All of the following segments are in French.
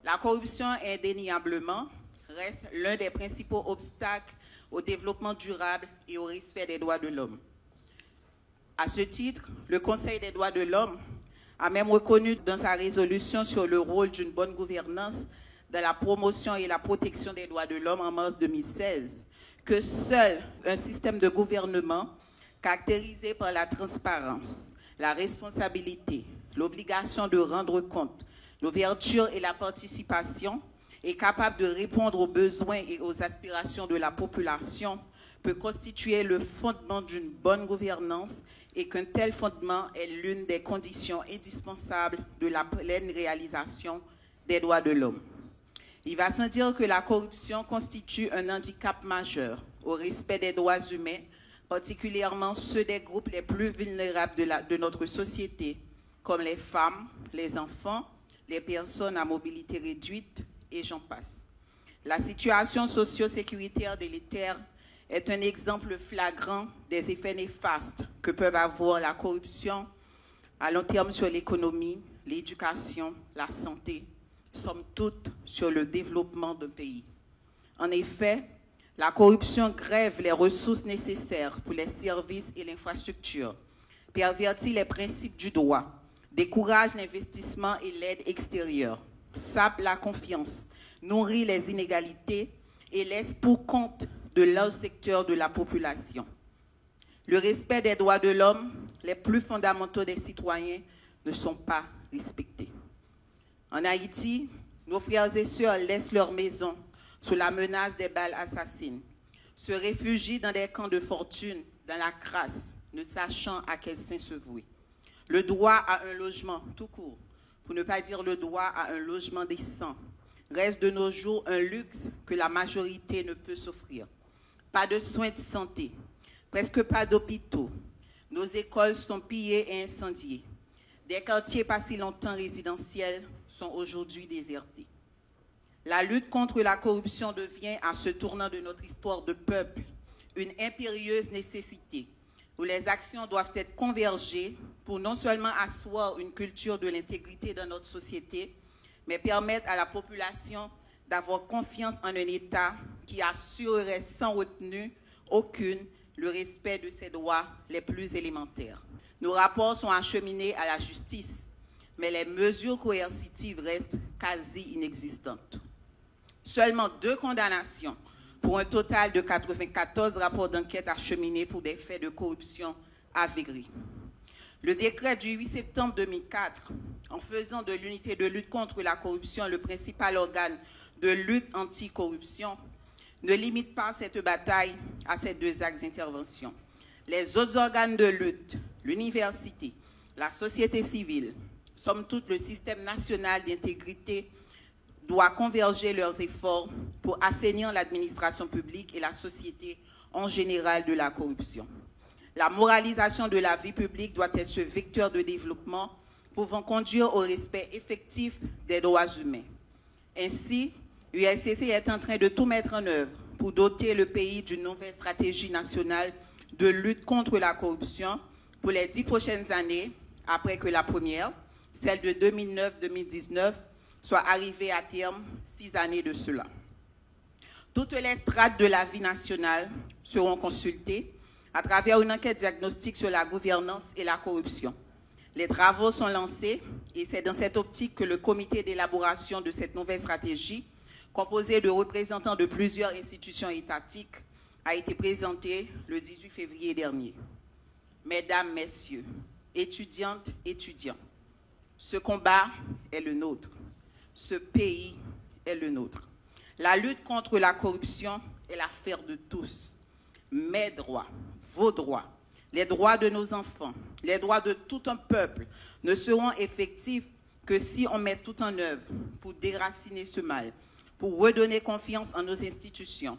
La corruption, indéniablement, reste l'un des principaux obstacles au développement durable et au respect des droits de l'homme. À ce titre, le Conseil des droits de l'homme a même reconnu dans sa résolution sur le rôle d'une bonne gouvernance dans la promotion et la protection des droits de l'homme en mars 2016 que seul un système de gouvernement caractérisé par la transparence, la responsabilité, l'obligation de rendre compte, l'ouverture et la participation est capable de répondre aux besoins et aux aspirations de la population peut constituer le fondement d'une bonne gouvernance et qu'un tel fondement est l'une des conditions indispensables de la pleine réalisation des droits de l'homme. Il va sans dire que la corruption constitue un handicap majeur au respect des droits humains, particulièrement ceux des groupes les plus vulnérables de notre société, comme les femmes, les enfants, les personnes à mobilité réduite, et j'en passe. La situation socio-sécuritaire délétère est un exemple flagrant des effets néfastes que peuvent avoir la corruption à long terme sur l'économie, l'éducation, la santé, somme toute sur le développement d'un pays. En effet, la corruption grève les ressources nécessaires pour les services et l'infrastructure, pervertit les principes du droit, décourage l'investissement et l'aide extérieure, sape la confiance, nourrit les inégalités et laisse pour compte de larges secteurs de la population. Le respect des droits de l'homme, les plus fondamentaux des citoyens, ne sont pas respectés. En Haïti, nos frères et sœurs laissent leur maison sous la menace des balles assassines, se réfugient dans des camps de fortune, dans la crasse, ne sachant à quel saint se vouer. Le droit à un logement, tout court, pour ne pas dire le droit à un logement décent, reste de nos jours un luxe que la majorité ne peut s'offrir. Pas de soins de santé, presque pas d'hôpitaux. Nos écoles sont pillées et incendiées. Des quartiers pas si longtemps résidentiels sont aujourd'hui désertés. La lutte contre la corruption devient, à ce tournant de notre histoire de peuple, une impérieuse nécessité, où les actions doivent être convergées pour non seulement asseoir une culture de l'intégrité dans notre société, mais permettre à la population d'avoir confiance en un État qui assurerait sans retenue aucune le respect de ses droits les plus élémentaires. Nos rapports sont acheminés à la justice, mais les mesures coercitives restent quasi inexistantes. Seulement 2 condamnations pour un total de 94 rapports d'enquête acheminés pour des faits de corruption avérés. Le décret du 8 septembre 2004, en faisant de l'unité de lutte contre la corruption le principal organe de lutte anticorruption, ne limite pas cette bataille à ces 2 axes d'intervention. Les autres organes de lutte, l'université, la société civile, somme toute le système national d'intégrité, doit converger leurs efforts pour assainir l'administration publique et la société en général de la corruption. La moralisation de la vie publique doit être ce vecteur de développement pouvant conduire au respect effectif des droits humains. Ainsi, l'USCC est en train de tout mettre en œuvre pour doter le pays d'une nouvelle stratégie nationale de lutte contre la corruption pour les 10 prochaines années, après que la première, celle de 2009-2019, soit arrivée à terme 6 années de cela. Toutes les strates de la vie nationale seront consultées à travers une enquête diagnostique sur la gouvernance et la corruption. Les travaux sont lancés et c'est dans cette optique que le comité d'élaboration de cette nouvelle stratégie, composé de représentants de plusieurs institutions étatiques, a été présenté le 18 février dernier. Mesdames, Messieurs, étudiantes, étudiants, ce combat est le nôtre. Ce pays est le nôtre. La lutte contre la corruption est l'affaire de tous. Mes droits, vos droits, les droits de nos enfants, les droits de tout un peuple ne seront effectifs que si on met tout en œuvre pour déraciner ce mal, pour redonner confiance en nos institutions,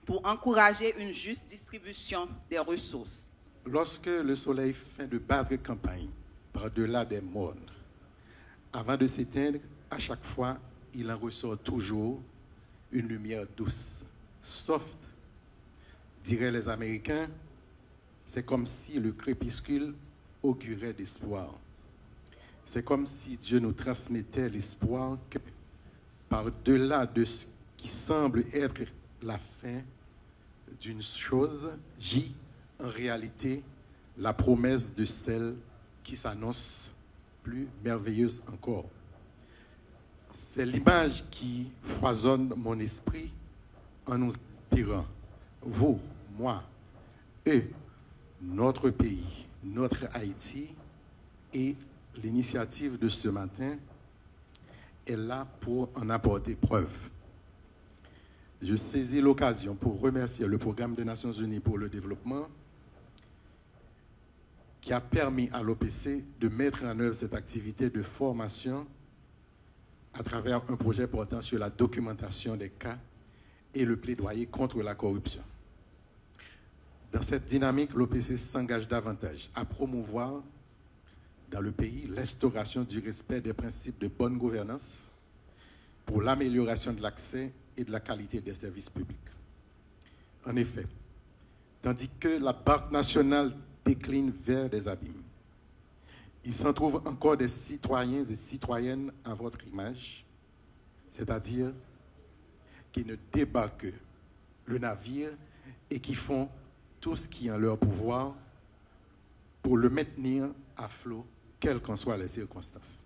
pour encourager une juste distribution des ressources. Lorsque le soleil fait de battre campagne par-delà des mornes, avant de s'éteindre, à chaque fois, il en ressort toujours une lumière douce, soft, diraient les Américains. C'est comme si le crépuscule augurait d'espoir. C'est comme si Dieu nous transmettait l'espoir que par-delà de ce qui semble être la fin d'une chose, gît en réalité la promesse de celle qui s'annonce plus merveilleuse encore. C'est l'image qui foisonne mon esprit en nous inspirant, vous, moi, eux, notre pays, notre Haïti, et l'initiative de ce matin est là pour en apporter preuve. Je saisis l'occasion pour remercier le Programme des Nations Unies pour le développement qui a permis à l'OPC de mettre en œuvre cette activité de formation à travers un projet portant sur la documentation des cas et le plaidoyer contre la corruption. Dans cette dynamique, l'OPC s'engage davantage à promouvoir dans le pays l'instauration du respect des principes de bonne gouvernance pour l'amélioration de l'accès et de la qualité des services publics. En effet, tandis que la Banque nationale décline vers des abîmes, il s'en trouve encore des citoyens et citoyennes à votre image, c'est-à-dire qui ne débarquent le navire et qui font tout ce qui est en leur pouvoir pour le maintenir à flot, quelles qu'en soient les circonstances.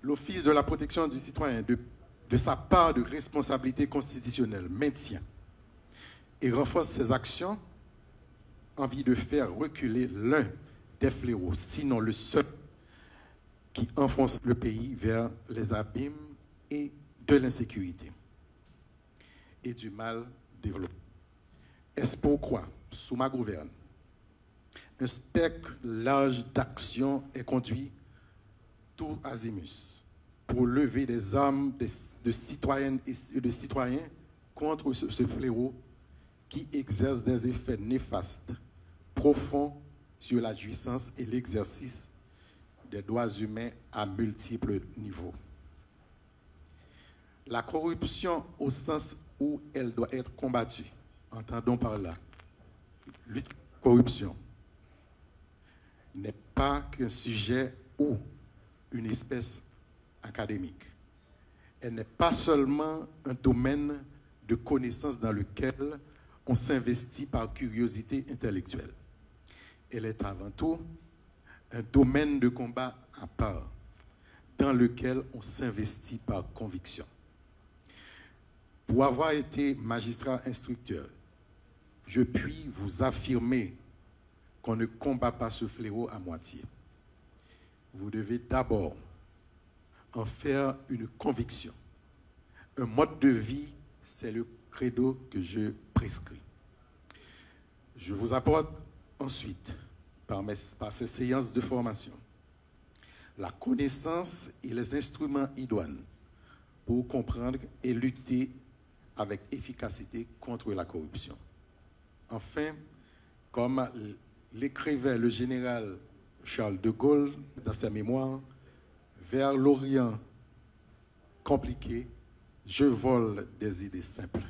L'Office de la protection du citoyen, de sa part de responsabilité constitutionnelle, maintient et renforce ses actions en vue de faire reculer l'un des fléaux, sinon le seul, qui enfonce le pays vers les abîmes et de l'insécurité et du mal développé. Est-ce pourquoi, sous ma gouverne, un spectre large d'action est conduit tout azimuts pour lever des armes de citoyennes et de citoyens contre ce fléau qui exerce des effets néfastes, profonds sur la jouissance et l'exercice des droits humains à multiples niveaux. La corruption au sens où elle doit être combattue, entendons par là, lutte corruption, n'est pas qu'un sujet ou une espèce académique. Elle n'est pas seulement un domaine de connaissance dans lequel on s'investit par curiosité intellectuelle. Elle est avant tout un domaine de combat à part, dans lequel on s'investit par conviction. Pour avoir été magistrat instructeur, je puis vous affirmer qu'on ne combat pas ce fléau à moitié. Vous devez d'abord en faire une conviction. Un mode de vie, c'est le credo que je prescris. Je vous apporte ensuite, par ces séances de formation, la connaissance et les instruments idoines pour comprendre et lutter avec efficacité contre la corruption. Enfin, comme l'écrivait le général Charles de Gaulle dans ses mémoires, vers l'Orient compliqué, je vole des idées simples.